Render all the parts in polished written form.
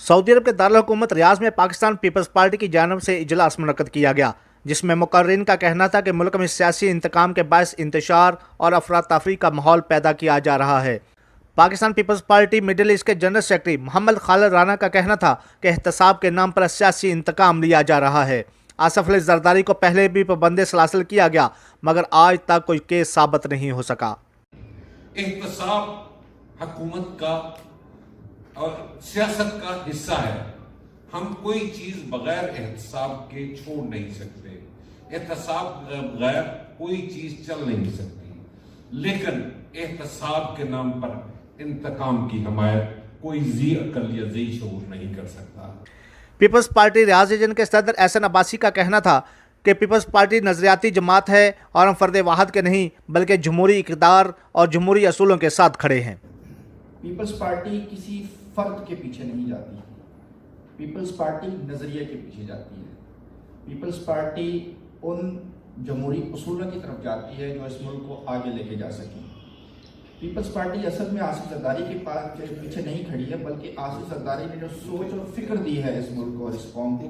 سعودی عرب کے دارالحکومت ریاض میں پاکستان پیپلز پارٹی کی جانب سے اجلاس منعقد کیا گیا، جس میں مقررین کا کہنا تھا کہ ملک میں سیاسی انتقام کے باعث انتشار اور افراتفری کا ماحول پیدا کیا جا رہا ہے۔ Pakistan peoples party middle east کے جنرل سیکرٹری محمد خالد رانا کا کہنا تھا کہ احتساب کے نام پر سیاسی انتقام لیا جا رہا ہے۔ آصف علی زرداری کو پہلے بھی پابند سلاسل کیا گیا، مگر آج تک کوئی کیس ثابت نہیں ہو سکا۔ احتساب حکومت کا اور سیاست کا حصہ ہے۔ ہم کوئی چیز بغیر احتساب کے چھوڑ نہیں سکتے۔ احتساب بغیر کوئی چیز چل نہیں سکتی، لیکن احتساب کے نام پر انتقام کی حمایت کوئی ذی عقل یا ذی شعور نہیں کر سکتا۔ پیپلز پارٹی ریاض ریجن کے صدر احسن عباسی کا کہنا تھا کہ پیپلز پارٹی نظریاتی جماعت ہے اور ہم فرد واحد کے نہیں بلکہ جمہوری اقتدار اور جمہوری اصولوں کے ساتھ کھڑے ہیں۔ پیپلز پارٹی کسی فرد کے پیچھے نہیں جاتی، پیپلز پارٹی نظریے کے پیچھے جاتی ہے۔ پیپلز پارٹی ان جمہوری اصولوں کی طرف جاتی ہے جو اس ملک کو آگے لے کے جا سکیں۔ پیپلز پارٹی اصل میں آصف زرداری کے پیچھے نہیں کھڑی ہے، بلکہ آصف زرداری نے جو سوچ اور فکر دی ہے اس ملک کو اور اس قوم کو،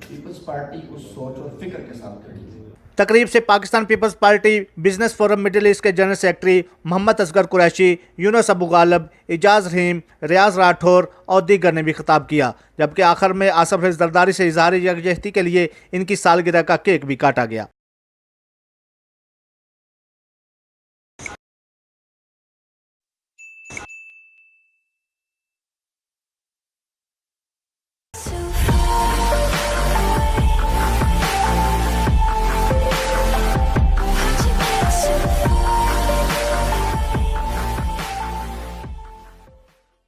پیپلز پارٹی اس سوچ اور فکر کے ساتھ کھڑی ہے۔ تقریب سے Pakistan peoples party business forum middle east کے جنرل سیکرٹری محمد اصغر قریشی، یونس ابو غالب، اعجاز رحیم، ریاض راٹھور اور دیگر نے بھی خطاب کیا، جبکہ آخر میں آصف علی زرداری سے اظہار یکجہتی کے لیے ان کی سالگرہ کا کیک بھی کاٹا گیا۔